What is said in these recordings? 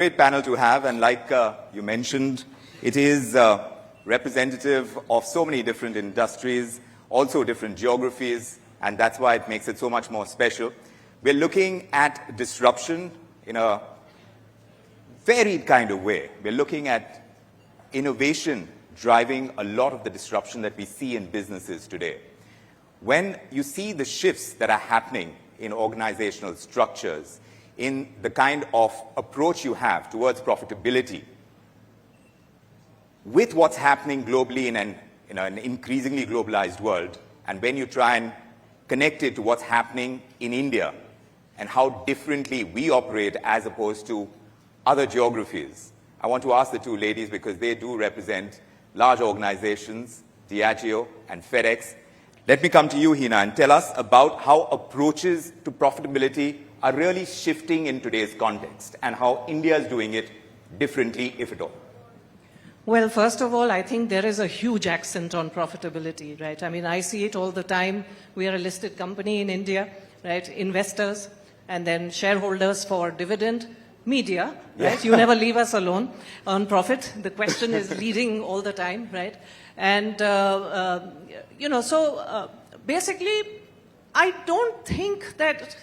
great panel to have, and like you mentioned, it is representative of so many different industries, also different geographies, and that's why it makes it so much more special. We're looking at disruption in a varied kind of way. We're looking at innovation driving a lot of the disruption that we see in businesses today. When you see the shifts that are happening in organizational structures, in the kind of approach you have towards profitability, with what's happening globally in an increasingly globalized world, and when you try and connect it to what's happening in India and how differently we operate as opposed to other geographies, I want to ask the two ladies, because they do represent large organizations, Diageo and FedEx. Let me come to you, Hina, and tell us about how approaches to profitability are really shifting in today's context and how India is doing it differently, if at all. Well, first of all, I think there is a huge accent on profitability, right? I mean, I see it all the time. We are a listed company in India, right? Investors and then shareholders for dividend. Media, right? Yes. You never leave us alone on profit. The question is leading all the time, right? And, basically, I don't think that,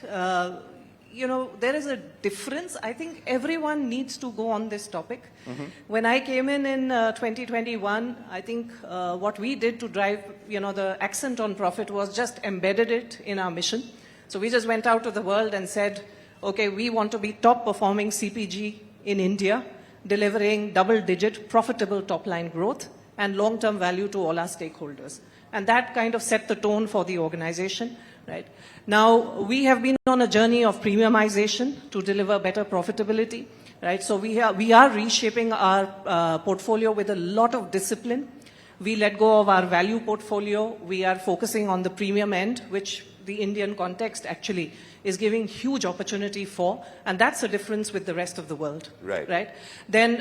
there is a difference. I think everyone needs to go on this topic. Mm-hmm. When I came in 2021, I think what we did to drive, the accent on profit was just embedded it in our mission. So we just went out to the world and said, okay, we want to be top-performing CPG in India, delivering double-digit profitable top-line growth and long-term value to all our stakeholders. And that kind of set the tone for the organization, right? Now, we have been on a journey of premiumization to deliver better profitability, right? So we are reshaping our portfolio with a lot of discipline. We let go of our value portfolio. We are focusing on the premium end, which the Indian context actually is giving huge opportunity for, and that's the difference with the rest of the world. Right. Right? Then,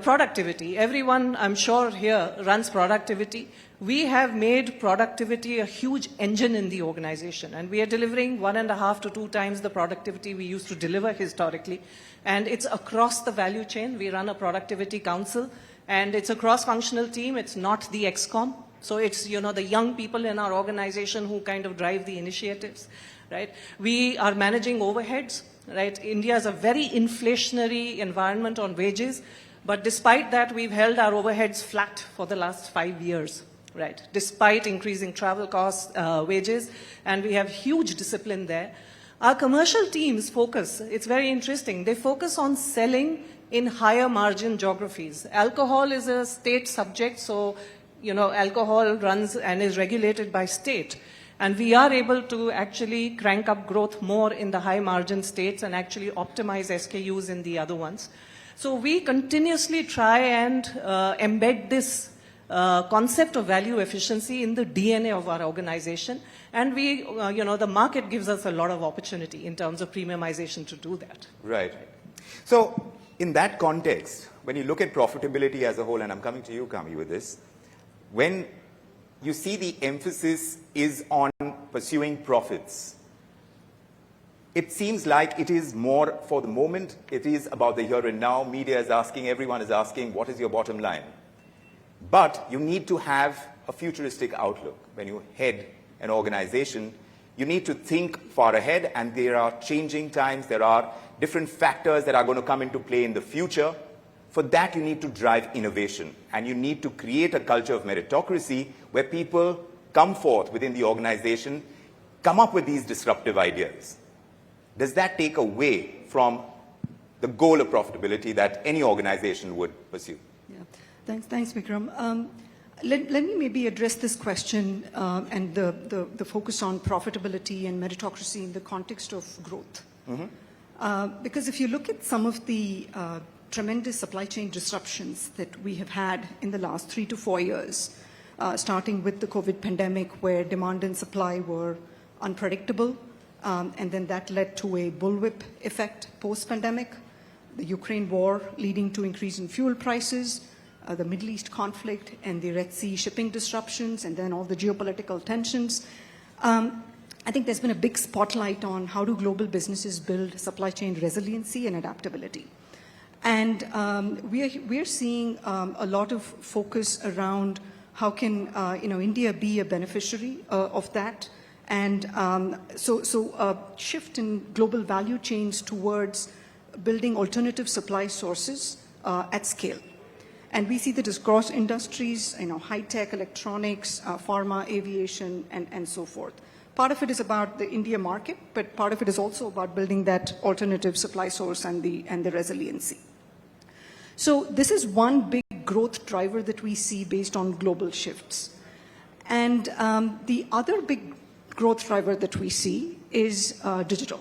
productivity. Everyone, I'm sure here, runs productivity. We have made productivity a huge engine in the organization, and we are delivering 1.5 to 2 times the productivity we used to deliver historically. And it's across the value chain. We run a productivity council, and it's a cross-functional team. It's not the ExCom. So it's, the young people in our organization who kind of drive the initiatives, right? We are managing overheads, right? India is a very inflationary environment on wages, but despite that, we've held our overheads flat for the last 5 years, right? Despite increasing travel costs, wages, and we have huge discipline there. Our commercial teams focus, it's very interesting, they focus on selling in higher margin geographies. Alcohol is a state subject, so alcohol runs and is regulated by state. And we are able to actually crank up growth more in the high margin states and actually optimize SKUs in the other ones. So we continuously try and embed this concept of value efficiency in the DNA of our organization. And we, the market gives us a lot of opportunity in terms of premiumization to do that. Right. So in that context, when you look at profitability as a whole, and I'm coming to you, Kami, with this, when you see the emphasis is on pursuing profits, it seems like it is more for the moment, it is about the here and now. Media is asking, everyone is asking, what is your bottom line? But you need to have a futuristic outlook. When you head an organization, you need to think far ahead, and there are changing times, there are different factors that are going to come into play in the future. For that, you need to drive innovation, and you need to create a culture of meritocracy where people come forth within the organization, come up with these disruptive ideas. Does that take away from the goal of profitability that any organization would pursue? Yeah, thanks, Vikram. Let me maybe address this question and the focus on profitability and meritocracy in the context of growth. Mm-hmm. Because if you look at some of the tremendous supply chain disruptions that we have had in the last 3 to 4 years, starting with the COVID pandemic, where demand and supply were unpredictable, and then that led to a bullwhip effect post-pandemic, the Ukraine war leading to increase in fuel prices, the Middle East conflict and the Red Sea shipping disruptions, and then all the geopolitical tensions. I think there's been a big spotlight on how do global businesses build supply chain resiliency and adaptability. And we're seeing a lot of focus around how can India be a beneficiary of that, and so a shift in global value chains towards building alternative supply sources at scale. And we see that across industries, high tech, electronics, pharma, aviation, and so forth. Part of it is about the India market, but part of it is also about building that alternative supply source and the resiliency. So this is one big growth driver that we see based on global shifts. And the other big growth driver that we see is digital.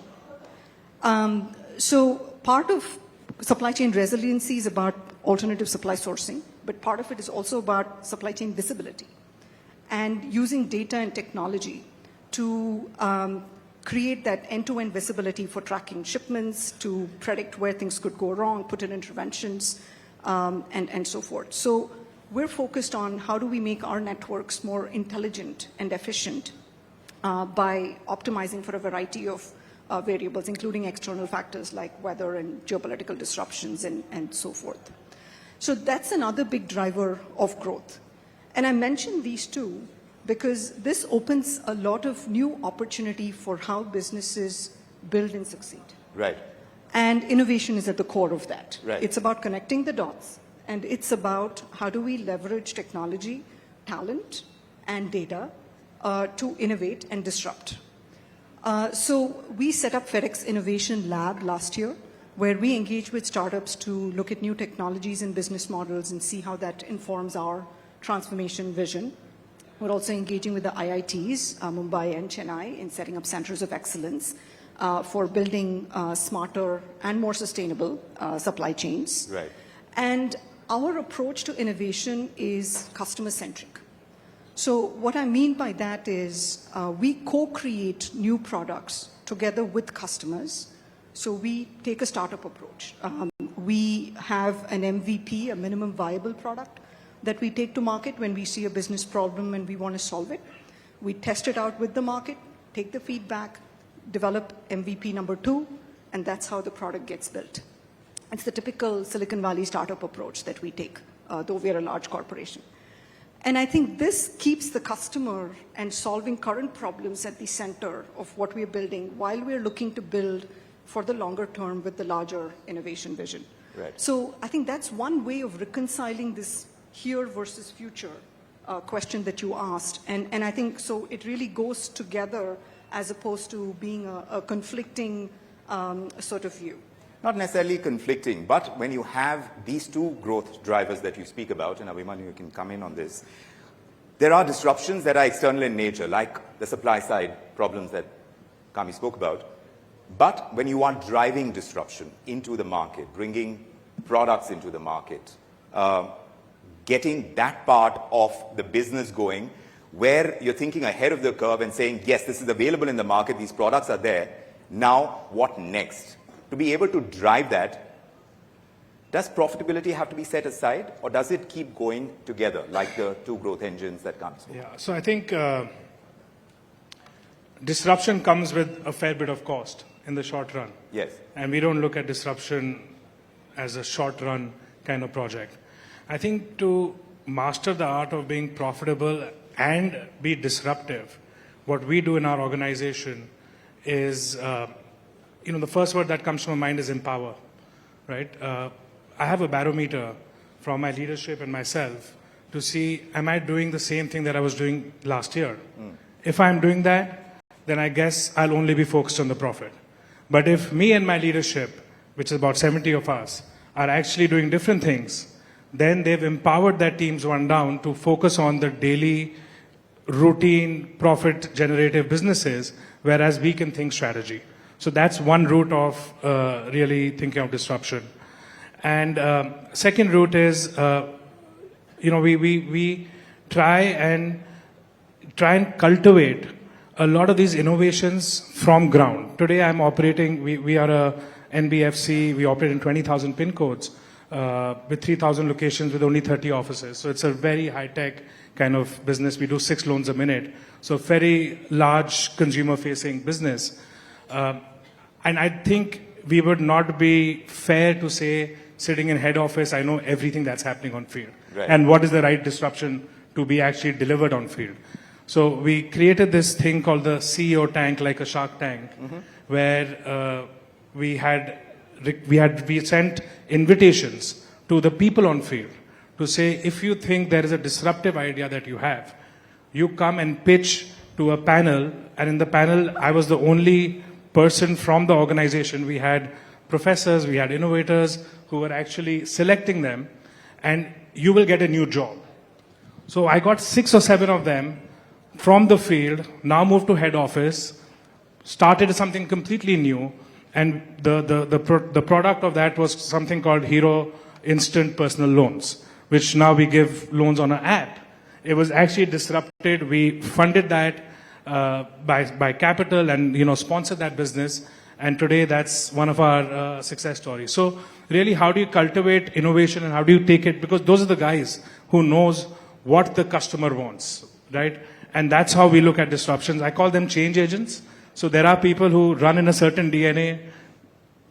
So part of supply chain resiliency is about alternative supply sourcing, but part of it is also about supply chain visibility and using data and technology to create that end-to-end visibility for tracking shipments, to predict where things could go wrong, put in interventions, and so forth. So we're focused on how do we make our networks more intelligent and efficient by optimizing for a variety of variables, including external factors like weather and geopolitical disruptions and so forth. So that's another big driver of growth. And I mentioned these two because this opens a lot of new opportunity for how businesses build and succeed. Right. And innovation is at the core of that. Right. It's about connecting the dots, and it's about how do we leverage technology, talent, and data to innovate and disrupt. So we set up FedEx Innovation Lab last year, where we engage with startups to look at new technologies and business models and see how that informs our transformation vision. We're also engaging with the IITs, Mumbai and Chennai, in setting up centers of excellence for building smarter and more sustainable supply chains. Right. And our approach to innovation is customer-centric. So what I mean by that is we co-create new products together with customers. So we take a startup approach. We have an MVP, a minimum viable product, that we take to market when we see a business problem and we want to solve it. We test it out with the market, take the feedback, develop MVP number 2, and that's how the product gets built. It's the typical Silicon Valley startup approach that we take, though we are a large corporation. And I think this keeps the customer and solving current problems at the center of what we're building while we're looking to build for the longer term with the larger innovation vision. Right. So I think that's one way of reconciling this here versus future question that you asked. And I think so it really goes together as opposed to being a conflicting sort of view. Not necessarily conflicting, but when you have these two growth drivers that you speak about, and Abhimanyu, you can come in on this, there are disruptions that are external in nature, like the supply side problems that Kami spoke about. But when you are driving disruption into the market, bringing products into the market, getting that part of the business going, where you're thinking ahead of the curve and saying, yes, this is available in the market, these products are there, now what next? To be able to drive that, does profitability have to be set aside, or does it keep going together, like the two growth engines that comes? Yeah, so I think disruption comes with a fair bit of cost in the short run. Yes. And we don't look at disruption as a short run kind of project. I think to master the art of being profitable and be disruptive, what we do in our organization is, the first word that comes to my mind is empower, right? I have a barometer from my leadership and myself to see, am I doing the same thing that I was doing last year? If I'm doing that, then I guess I'll only be focused on the profit. But if me and my leadership, which is about 70 of us, are actually doing different things, then they've empowered their teams one down to focus on the daily, routine, profit-generative businesses, whereas we can think strategy. So that's one route of really thinking of disruption. And second route is, we try and cultivate a lot of these innovations from ground. Today I'm operating, we are a NBFC, we operate in 20,000 pin codes with 3,000 locations with only 30 offices. So it's a very high-tech kind of business. We do 6 loans a minute. So very large consumer-facing business. And I think we would not be fair to say sitting in head office, I know everything that's happening on field. Right. And what is the right disruption to be actually delivered on field. So we created this thing called the CEO tank, like a Shark Tank, where we sent invitations to the people on field to say, if you think there is a disruptive idea that you have, you come and pitch to a panel. And in the panel, I was the only person from the organization. We had professors, we had innovators who were actually selecting them, and you will get a new job. So I got 6 or 7 of them from the field, now moved to head office, started something completely new, and the product of that was something called Hero Instant Personal Loans, which now we give loans on an app. It was actually disrupted. We funded that by capital and sponsored that business, and today that's one of our success stories. So really, how do you cultivate innovation and how do you take it? Because those are the guys who knows what the customer wants, right? And that's how we look at disruptions. I call them change agents. So there are people who run in a certain DNA.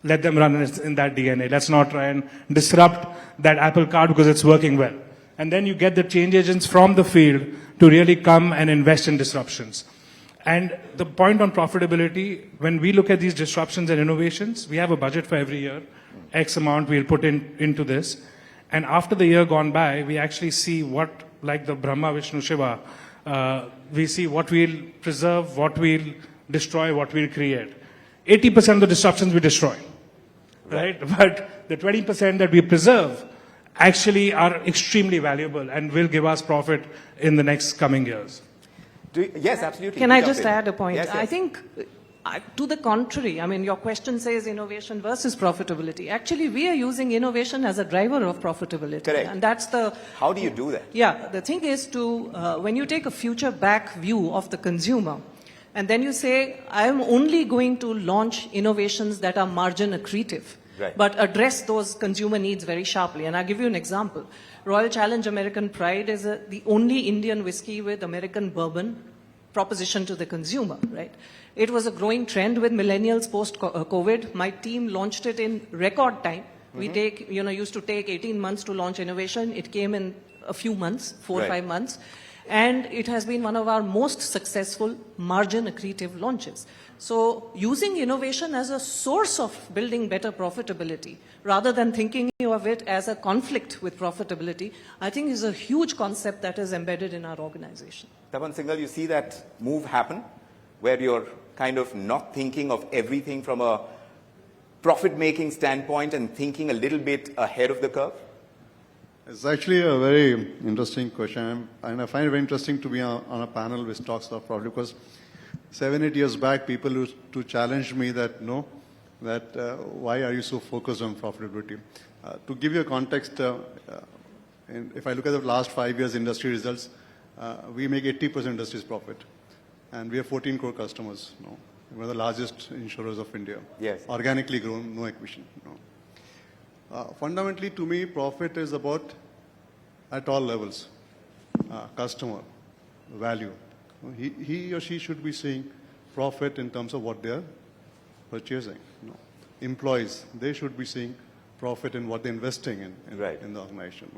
Let them run in that DNA. Let's not try and disrupt that Apple card because it's working well. And then you get the change agents from the field to really come and invest in disruptions. And the point on profitability, when we look at these disruptions and innovations, we have a budget for every year. X amount we'll put into this. And after the year gone by, we actually see what, like the Brahma, Vishnu, Shiva, we see what we'll preserve, what we'll destroy, what we'll create. 80% of the disruptions we destroy, right? But the 20% that we preserve actually are extremely valuable and will give us profit in the next coming years. Yes, absolutely. Can I just add a point? Yes. I think, to the contrary, I mean, your question says innovation versus profitability. Actually, we are using innovation as a driver of profitability. Correct. And that's the... How do you do that? Yeah, the thing is when you take a future back view of the consumer, and then you say, I am only going to launch innovations that are margin accretive, right, but address those consumer needs very sharply. And I'll give you an example. Royal Challenge American Pride is the only Indian whiskey with American bourbon proposition to the consumer, right? It was a growing trend with millennials post-COVID. My team launched it in record time. We used to take 18 months to launch innovation. It came in a few months, 4 or 5 months. And it has been one of our most successful margin accretive launches. So using innovation as a source of building better profitability, rather than thinking of it as a conflict with profitability, I think is a huge concept that is embedded in our organization. Tapan, Singhel, you see that move happen, where you're kind of not thinking of everything from a profit-making standpoint and thinking a little bit ahead of the curve? It's actually a very interesting question, and I find it very interesting to be on a panel which talks about profit, because 7-8 years back, people used to challenge me that, why are you so focused on profitability? To give you a context, if I look at the last 5 years industry results, we make 80% industry's profit. And we have 14 crore customers. We're the largest insurers of India. Yes. Organically grown, no acquisition. Fundamentally, to me, profit is about, at all levels, customer, value. He or she should be seeing profit in terms of what they're purchasing. Employees, they should be seeing profit in what they're investing in the organization.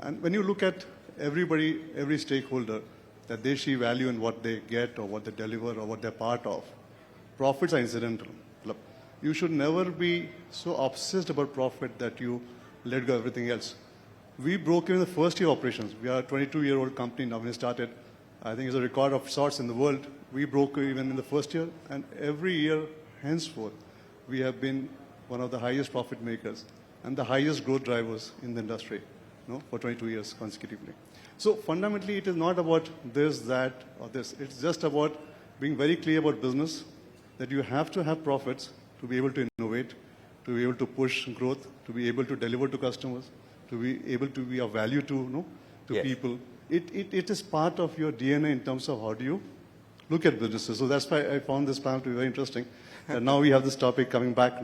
And when you look at everybody, every stakeholder, that they see value in what they get or what they deliver or what they're part of, profits are incidental. You should never be so obsessed about profit that you let go of everything else. We broke even the first year operations. We are a 22-year-old company now. When we started, I think it's a record of sorts in the world. We broke even in the first year, and every year henceforth, we have been one of the highest profit makers and the highest growth drivers in the industry, for 22 years consecutively. So fundamentally, it is not about this, that, or this. It's just about being very clear about business, that you have to have profits to be able to innovate, to be able to push growth, to be able to deliver to customers, to be able to be of value to people. It is part of your DNA in terms of how do you look at businesses. So that's why I found this panel to be very interesting. And now we have this topic coming back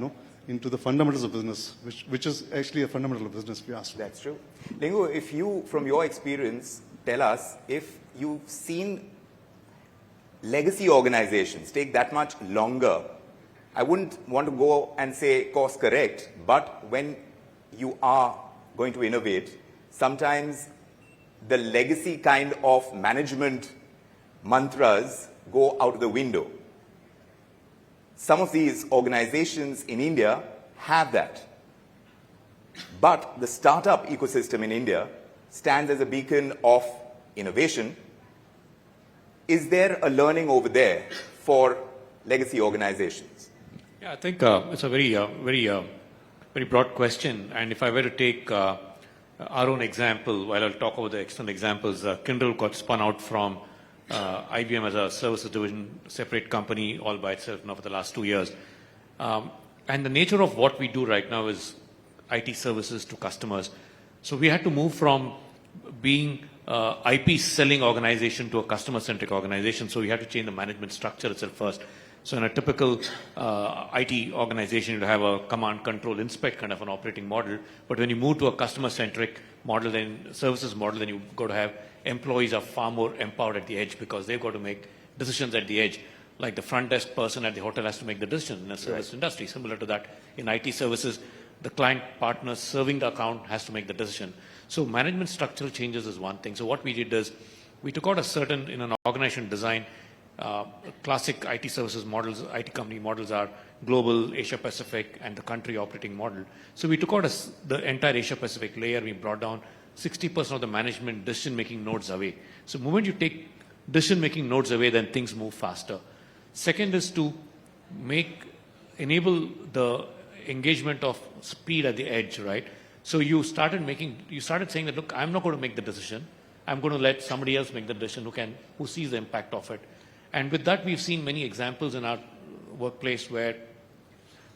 into the fundamentals of business, which is actually a fundamental of business, if you ask me. That's true. Lingu, if you, from your experience, tell us if you've seen legacy organizations take that much longer. I wouldn't want to go and say course correct, but when you are going to innovate, sometimes the legacy kind of management mantras go out the window. Some of these organizations in India have that. But the startup ecosystem in India stands as a beacon of innovation. Is there a learning over there for legacy organizations? Yeah, I think it's a very broad question. And if I were to take our own example, while I'll talk about the external examples, Kyndryl got spun out from IBM as a services division, separate company all by itself now for the last 2 years. And the nature of what we do right now is IT services to customers. So we had to move from being IP selling organization to a customer-centric organization. So we had to change the management structure itself first. So in a typical IT organization, you'd have a command, control, inspect kind of an operating model. But when you move to a customer-centric model, then services model, then you've got to have employees are far more empowered at the edge because they've got to make decisions at the edge. Like the front desk person at the hotel has to make the decision in a service industry. Similar to that, in IT services, the client partner serving the account has to make the decision. So management structural changes is one thing. So what we did is we took out a certain, in an organization design, classic IT services models, IT company models are global, Asia Pacific, and the country operating model. So we took out the entire Asia Pacific layer. We brought down 60% of the management decision-making nodes away. So the moment you take decision-making nodes away, then things move faster. Second is to enable the engagement of speed at the edge, right? So you started saying that, look, I'm not going to make the decision. I'm going to let somebody else make the decision who sees the impact of it. And with that, we've seen many examples in our workplace where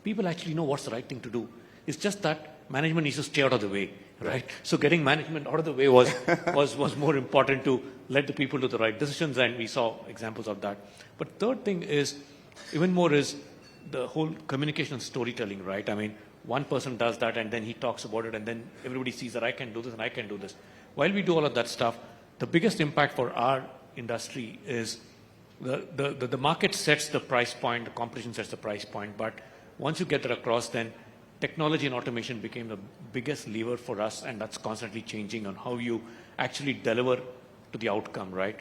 people actually know what's the right thing to do. It's just that management needs to stay out of the way, right? So getting management out of the way was more important to let the people do the right decisions, and we saw examples of that. But third thing is, even more is the whole communication and storytelling, right? I mean, one person does that and then he talks about it and then everybody sees that I can do this and I can do this. While we do all of that stuff, the biggest impact for our industry is the market sets the price point, the competition sets the price point, but once you get that across, then technology and automation became the biggest lever for us, and that's constantly changing on how you actually deliver to the outcome, right?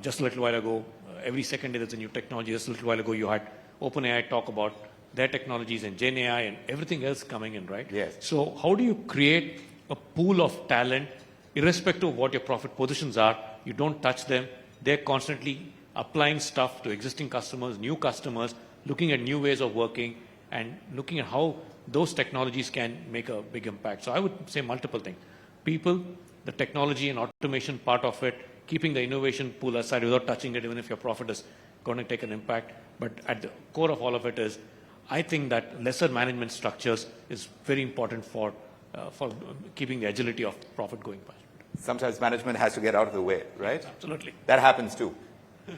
Just a little while ago, every second day there's a new technology. Just a little while ago, you had OpenAI talk about their technologies and Gen AI and everything else coming in, right? Yes. So how do you create a pool of talent, irrespective of what your profit positions are? You don't touch them. They're constantly applying stuff to existing customers, new customers, looking at new ways of working and looking at how those technologies can make a big impact. So I would say multiple things. People, the technology and automation part of it, keeping the innovation pool aside without touching it, even if your profit is going to take an impact. But at the core of all of it is, I think that lesser management structures is very important for keeping the agility of profit going past. Sometimes management has to get out of the way, right? Absolutely. That happens too.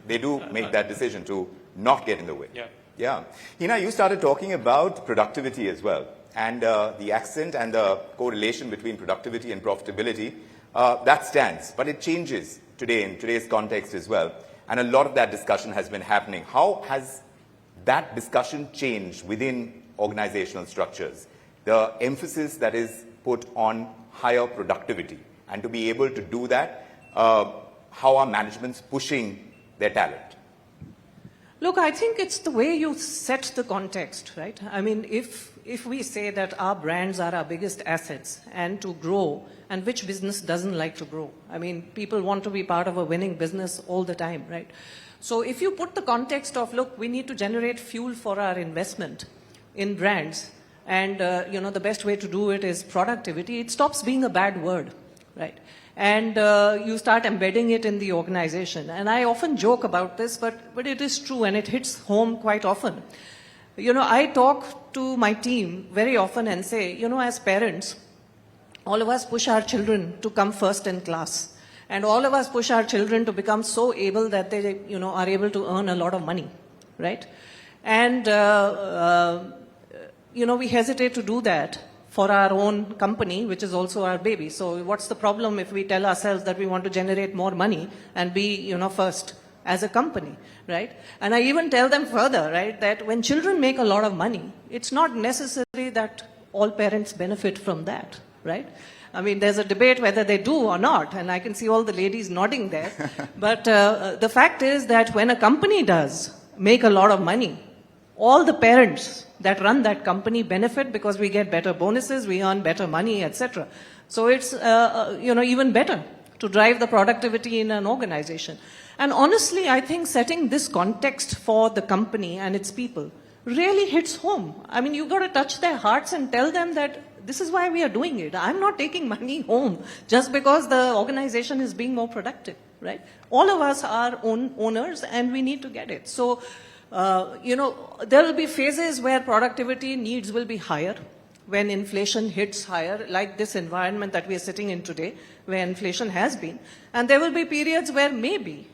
They do make that decision to not get in the way. Yeah. Yeah. Hina, you started talking about productivity as well, and the accent and the correlation between productivity and profitability. That stands, but it changes today in today's context as well. And a lot of that discussion has been happening. How has that discussion changed within organizational structures? The emphasis that is put on higher productivity. And to be able to do that, how are managements pushing their talent? Look, I think it's the way you set the context, right? I mean, if we say that our brands are our biggest assets and to grow, and which business doesn't like to grow? I mean, people want to be part of a winning business all the time, right? So if you put the context of, look, we need to generate fuel for our investment in brands, and the best way to do it is productivity, it stops being a bad word, right? And you start embedding it in the organization. And I often joke about this, but it is true, and it hits home quite often. I talk to my team very often and say, as parents, all of us push our children to come first in class. And all of us push our children to become so able that they, are able to earn a lot of money, right? And, we hesitate to do that for our own company, which is also our baby. So what's the problem if we tell ourselves that we want to generate more money and be, first as a company, right? And I even tell them further, right, that when children make a lot of money, it's not necessary that all parents benefit from that, right? I mean, there's a debate whether they do or not, and I can see all the ladies nodding there. But the fact is that when a company does make a lot of money, all the parents that run that company benefit because we get better bonuses, we earn better money, etc. So it's even better to drive the productivity in an organization. And honestly, I think setting this context for the company and its people really hits home. I mean, you've got to touch their hearts and tell them that this is why we are doing it. I'm not taking money home just because the organization is being more productive, right? All of us are owners and we need to get it. So, there will be phases where productivity needs will be higher when inflation hits higher, like this environment that we are sitting in today, where inflation has been. And there will be periods where maybe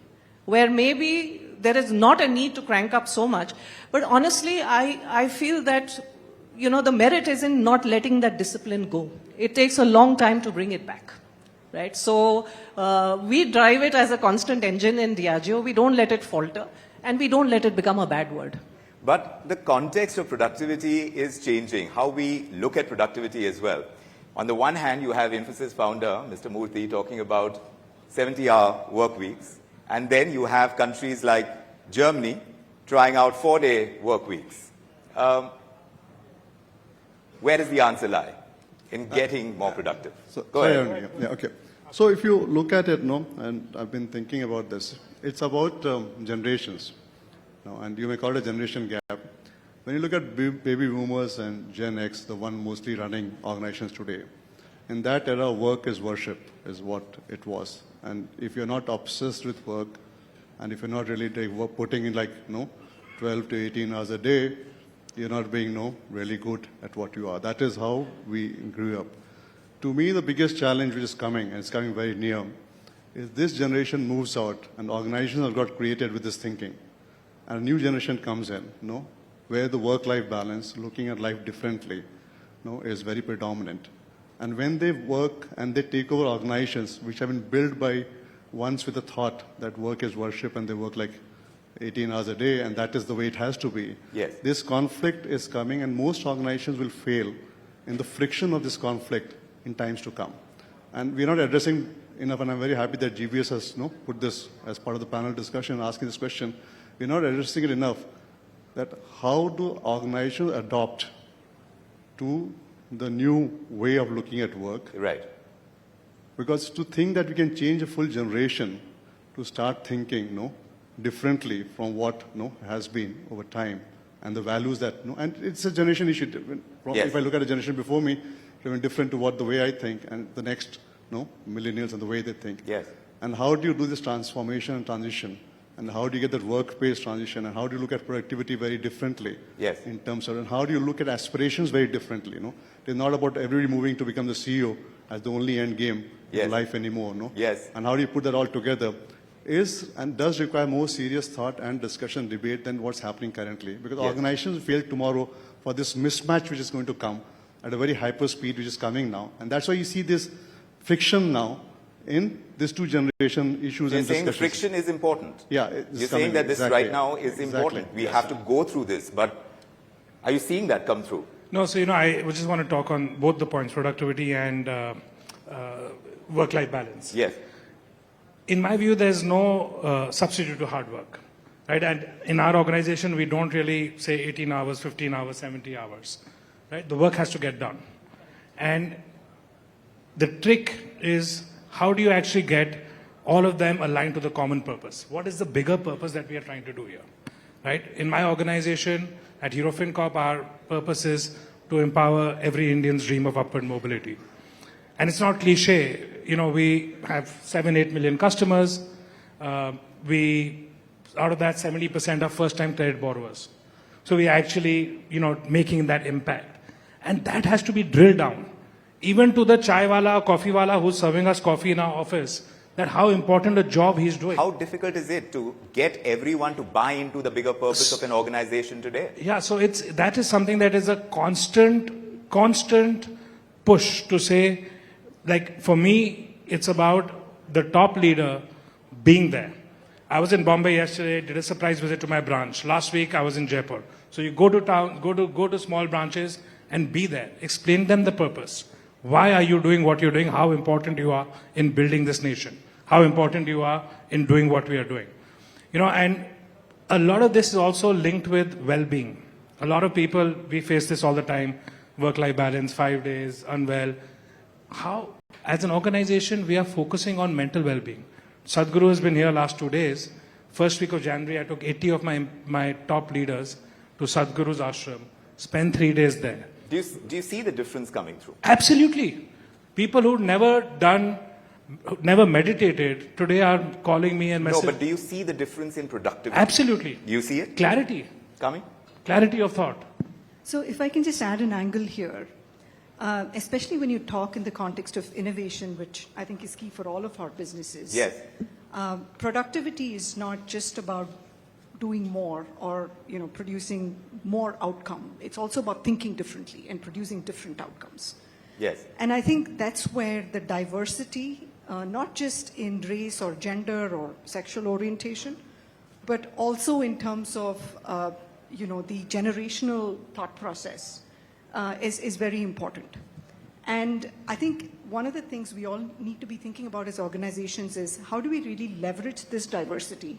there is not a need to crank up so much. But honestly, I feel that the merit is in not letting that discipline go. It takes a long time to bring it back, right? So we drive it as a constant engine in Diageo. We don't let it falter, and we don't let it become a bad word. But the context of productivity is changing, how we look at productivity as well. On the one hand, you have Infosys founder, Mr. Murthy, talking about 70-hour work weeks. And then you have countries like Germany trying out 4-day work weeks. Where does the answer lie in getting more productive? So, Go ahead. Yeah, okay. So if you look at it, and I've been thinking about this, it's about generations. And you may call it a generation gap. When you look at baby boomers and Gen X, the one mostly running organizations today, in that era, work is worship, is what it was. And if you're not obsessed with work, and if you're not really putting in 12 to 18 hours a day, you're not being really good at what you are. That is how we grew up. To me, the biggest challenge which is coming, and it's coming very near, is this generation moves out, and organizations have got created with this thinking. And a new generation comes in, where the work-life balance, looking at life differently, is very predominant. And when they work and they take over organizations which have been built by once with the thought that work is worship and they work 18 hours a day and that is the way it has to be. Yes. This conflict is coming and most organizations will fail in the friction of this conflict in times to come. And we're not addressing enough, and I'm very happy that GBS has put this as part of the panel discussion, asking this question. We're not addressing it enough, that how do organizations adopt to the new way of looking at work? Right. Because to think that we can change a full generation to start thinking differently from what has been over time and the values that and it's a generation issue. Yes. If I look at a generation before me, it's even different to what the way I think and the next millennials and the way they think. Yes. And how do you do this transformation and transition? And how do you get that work-based transition? And how do you look at productivity very differently? Yes. In terms of, and how do you look at aspirations very differently? It's not about everybody moving to become the CEO as the only end game in life anymore. Yes. And how do you put that all together? And does require more serious thought and discussion, debate than what's happening currently. Because organizations fail tomorrow for this mismatch which is going to come at a very hyper speed which is coming now. And that's why you see this friction now in these two generation issues. You're and saying the discussions. friction is important. Yeah. You're saying that this right now is important. We have to go through this. But are you seeing that come through? No, so, I just want to talk on both the points, productivity and work-life balance. Yes. In my view, there's no substitute to hard work, right? And in our organization, we don't really say 18 hours, 15 hours, 70 hours, right? The work has to get done. And the trick is, how do you actually get all of them aligned to the common purpose? What is the bigger purpose that we are trying to do here, right? In my organization, at Eurofin Corp, our purpose is to empower every Indian's dream of upward mobility. And it's not cliche. We have 7-8 million customers. Out of that, 70% are first-time credit borrowers. So we are actually, making that impact. And that has to be drilled down. Even to the chai wala, coffee wala who's serving us coffee in our office, that how important a job he's doing. How difficult is it to get everyone to buy into the bigger purpose of an organization today? Yeah, so that is something that is a constant push to say, for me, it's about the top leader being there. I was in Bombay yesterday, did a surprise visit to my branch. Last week, I was in Jaipur. So you go to town, go to small branches, and be there. Explain them the purpose. Why are you doing what you're doing? How important you are in building this nation? How important you are in doing what we are doing? And a lot of this is also linked with well-being. A lot of people, we face this all the time, work-life balance, 5 days, unwell. How, as an organization, we are focusing on mental well-being. Sadhguru has been here last 2 days. First week of January, I took 80 of my top leaders to Sadhguru's ashram, spent 3 days there. Do you see the difference coming through? Absolutely. People who never meditated, today are calling me and messaging. No, but do you see the difference in productivity? Absolutely. Do you see it? Clarity. Coming? Clarity of thought. So if I can just add an angle here, especially when you talk in the context of innovation, which I think is key for all of our businesses. Yes. Productivity is not just about doing more or producing more outcome. It's also about thinking differently and producing different outcomes. Yes. And I think that's where the diversity, not just in race or gender or sexual orientation, but also in terms of the generational thought process is very important. And I think one of the things we all need to be thinking about as organizations is how do we really leverage this diversity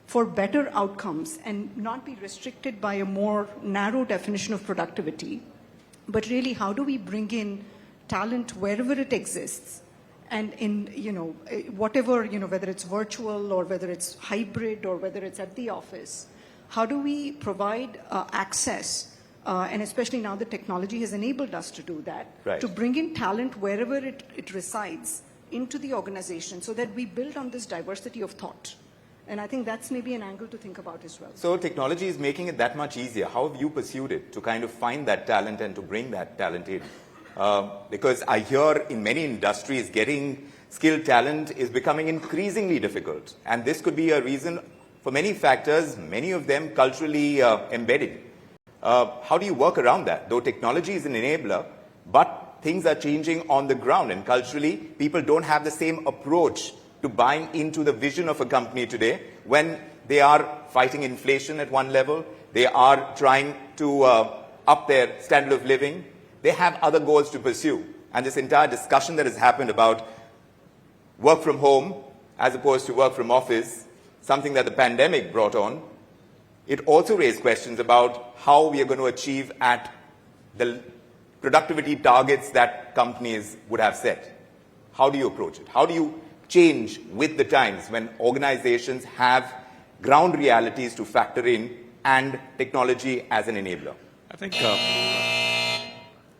for better outcomes and not be restricted by a more narrow definition of productivity, but really how do we bring in talent wherever it exists and in, whatever, whether it's virtual or whether it's hybrid or whether it's at the office, how do we provide access, and especially now the technology has enabled us to do that, right, to bring in talent wherever it resides into the organization so that we build on this diversity of thought. And I think that's maybe an angle to think about as well. So technology is making it that much easier. How have you pursued it to kind of find that talent and to bring that talent in? Because I hear in many industries getting skilled talent is becoming increasingly difficult. And this could be a reason for many factors, many of them culturally embedded. How do you work around that? Though technology is an enabler, but things are changing on the ground, and culturally people don't have the same approach to buying into the vision of a company today when they are fighting inflation at one level, they are trying to up their standard of living, they have other goals to pursue. And this entire discussion that has happened about work from home as opposed to work from office, something that the pandemic brought on, it also raised questions about how we are going to achieve at the productivity targets that companies would have set. How do you approach it? How do you change with the times when organizations have ground realities to factor in and technology as an enabler? I think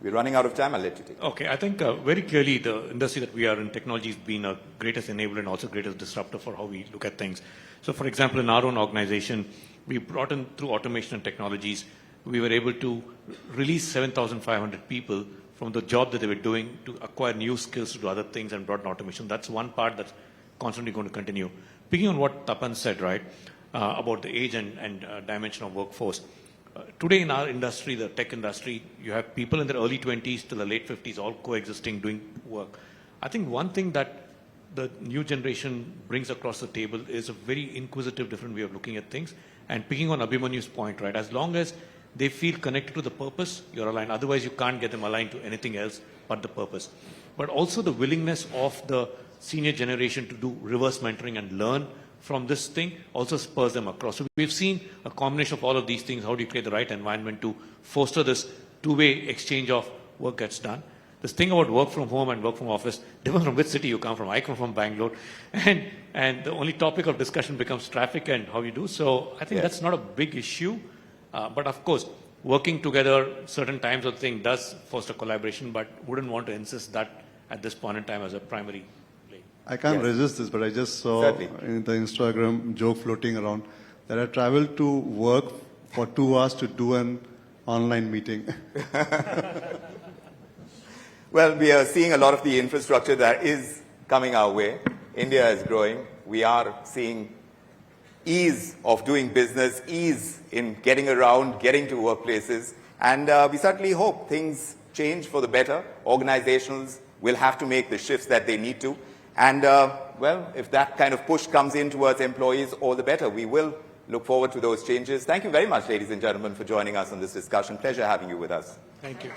we're running out of time. I'll let you take it. Okay, I think very clearly the industry that we are in, technology has been a greatest enabler and also greatest disruptor for how we look at things. So for example, in our own organization, we brought in through automation and technologies, we were able to release 7,500 people from the job that they were doing to acquire new skills to do other things and brought in automation. That's one part that's constantly going to continue. Picking on what Tapan said, right, about the age and dimension of workforce. Today in our industry, the tech industry, you have people in their early 20s to the late 50s all coexisting doing work. I think one thing that the new generation brings across the table is a very inquisitive, different way of looking at things. And picking on Abhimanyu's point, right, as long as they feel connected to the purpose, you're aligned. Otherwise, you can't get them aligned to anything else but the purpose. But also the willingness of the senior generation to do reverse mentoring and learn from this thing also spurs them across. So we've seen a combination of all of these things. How do you create the right environment to foster this two-way exchange of work gets done? This thing about work from home and work from office, depends from which city you come from. I come from Bangalore. And the only topic of discussion becomes traffic and how you do. So I think that's not a big issue. But of course, working together certain times of the thing does foster collaboration, but wouldn't want to insist that at this point in time as a primary play. I can't resist this, but I just saw in the Instagram joke floating around that I traveled to work for 2 hours to do an online meeting. Well, we are seeing a lot of the infrastructure that is coming our way. India is growing. We are seeing ease of doing business, ease in getting around, getting to workplaces. And we certainly hope things change for the better. Organizations will have to make the shifts that they need to. And, well, if that kind of push comes in towards employees, all the better. We will look forward to those changes. Thank you very much, ladies and gentlemen, for joining us on this discussion. Pleasure having you with us. Thank you.